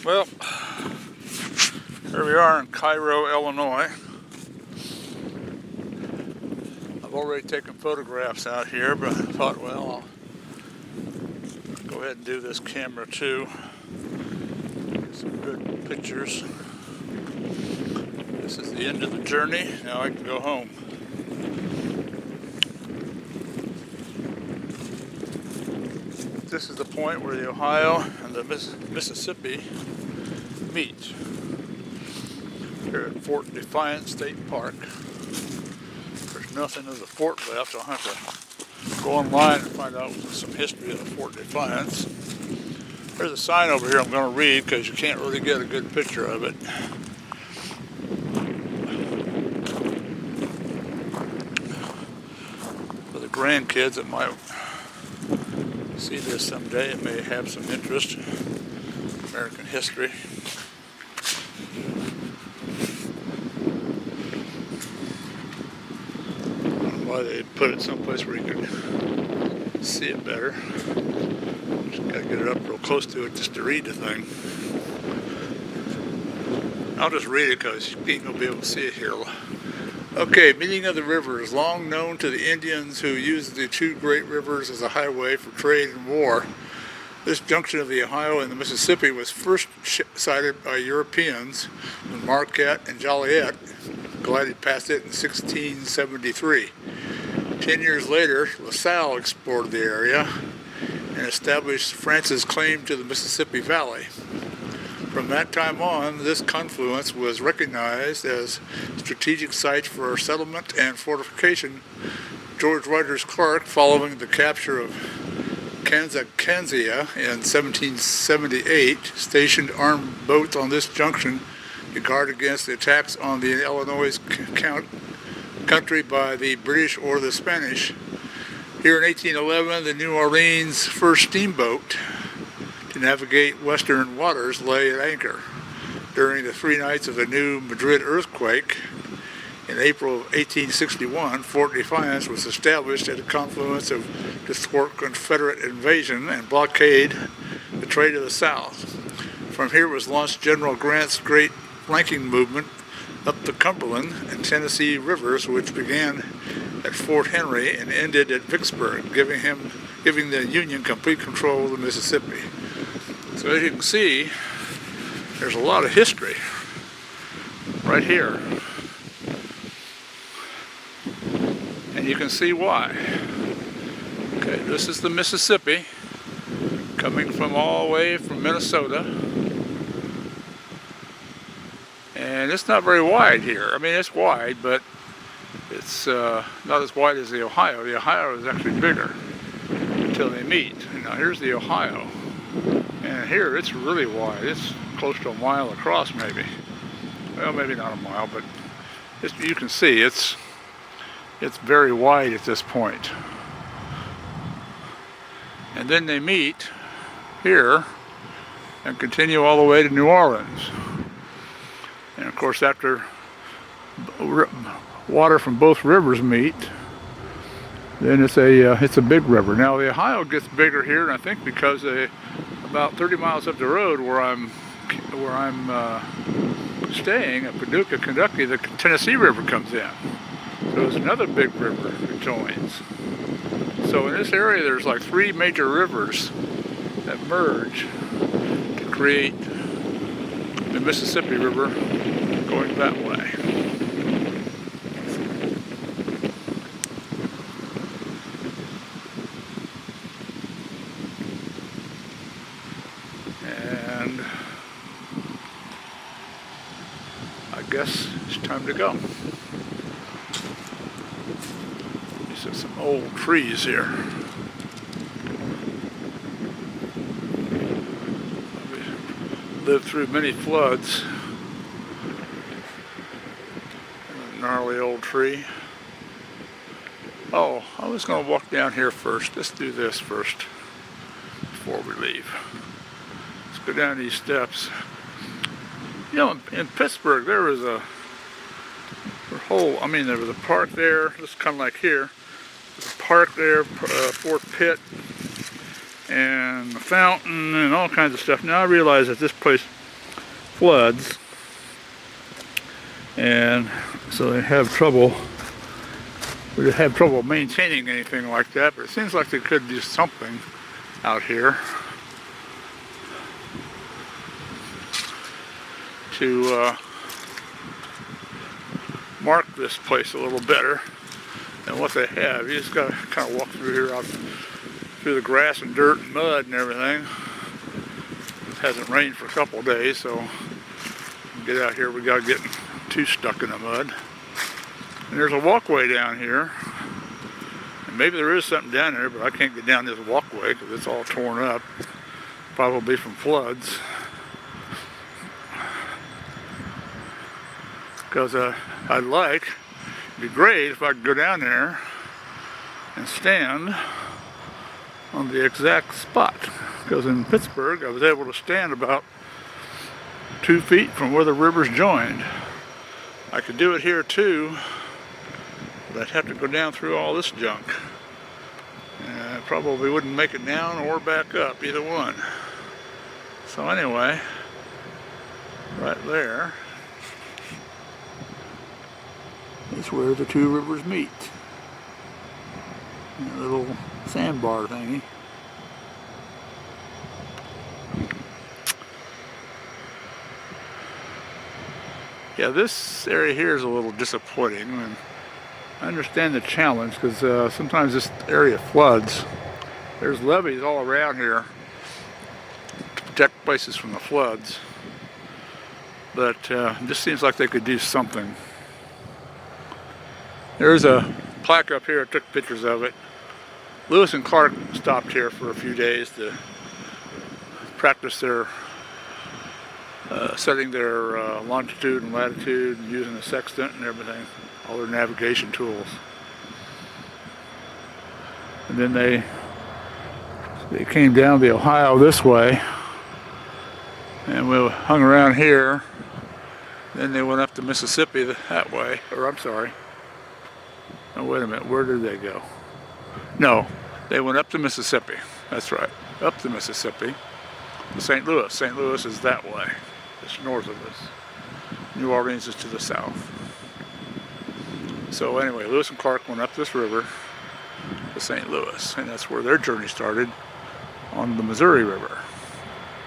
Well, here we are in Cairo, Illinois. I've already taken photographs out here, but I thought, well, I'll go ahead and do this camera too. Get some good pictures. This is the end of the journey. Now I can go home. This is the point where the Ohio and the Mississippi meet. Here at Fort Defiance State Park. There's nothing of the fort left. I'll have to go online and find out some history of Fort Defiance. There's a sign over here I'm going to read because you can't really get a good picture of it. For the grandkids that might see this someday, it may have some interest in American history. I don't know why they put it someplace where you can see it better. Just gotta get it up real close to it just to read the thing. I'll just read it because you ain't gonna be able to see it here. Okay, meeting of the rivers, long known to the Indians who used the two great rivers as a highway for trade and war. This junction of the Ohio and the Mississippi was first sighted by Europeans when Marquette and Joliet glided past it in 1673. 10 years later, LaSalle explored the area and established France's claim to the Mississippi Valley. From that time on, this confluence was recognized as strategic sites for settlement and fortification. George Rogers Clark, following the capture of Kansas in 1778, stationed armed boats on this junction to guard against the attacks on the Illinois country by the British or the Spanish. Here in 1811, the New Orleans first steamboat to navigate western waters lay at anchor. During the 3 nights of the New Madrid earthquake in April of 1861, Fort Defiance was established at a confluence to thwart Confederate invasion and blockade the trade of the South. From here was launched General Grant's great flanking movement up the Cumberland and Tennessee rivers, which began at Fort Henry and ended at Vicksburg, giving the Union complete control of the Mississippi. So as you can see, there's a lot of history right here. And you can see why. Okay, this is the Mississippi coming from all the way from Minnesota. And it's not very wide here. I mean, it's wide, but it's not as wide as the Ohio. The Ohio is actually bigger until they meet. And now here's the Ohio. And here it's really wide. It's close to a mile across, maybe. Well, maybe not a mile, but you can see it's very wide at this point. And then they meet here and continue all the way to New Orleans. And of course, after water from both rivers meet, then it's a big river. Now the Ohio gets bigger here, and I think because about 30 miles up the road where I'm staying at Paducah, Kentucky, the Tennessee River comes in. So there's another big river that joins. So in this area, there's like 3 major rivers that merge to create the Mississippi River going that way. And I guess it's time to go. These are some old trees here. I've lived through many floods. A gnarly old tree. Oh, I was going to walk down here first. Let's do this first before we leave. Let's go down these steps. You know, in Pittsburgh, there was there was a park there, just kind of like here. There's a park there, Fort Pitt, and a fountain and all kinds of stuff. Now I realize that this place floods, and so they have trouble maintaining anything like that, but it seems like they could do something out here to mark this place a little better than what they have. You just got to kind of walk through here, out through the grass and dirt and mud and everything. It hasn't rained for a couple of days, so get out here without getting too stuck in the mud. And there's a walkway down here, and maybe there is something down there, but I can't get down this walkway because it's all torn up, probably from floods. Because it'd be great if I could go down there and stand on the exact spot. Because in Pittsburgh, I was able to stand about 2 feet from where the rivers joined. I could do it here too, but I'd have to go down through all this junk. And I probably wouldn't make it down or back up, either one. So anyway, right there is where the two rivers meet. A little sandbar thingy. Yeah, this area here is a little disappointing, and I understand the challenge because sometimes this area floods. There's levees all around here to protect places from the floods, but it just seems like they could do something. There's a plaque up here. I took pictures of it. Lewis and Clark stopped here for a few days to practice their setting their longitude and latitude, and using the sextant and everything, all their navigation tools. And then they came down the Ohio this way, and we hung around here. Then they went up the Mississippi that way, or I'm sorry. Oh, wait a minute, where did they go? No, they went up the Mississippi. That's right, up the Mississippi to St. Louis. St. Louis is that way, just north of us. New Orleans is to the south. So anyway, Lewis and Clark went up this river to St. Louis, and that's where their journey started, on the Missouri River.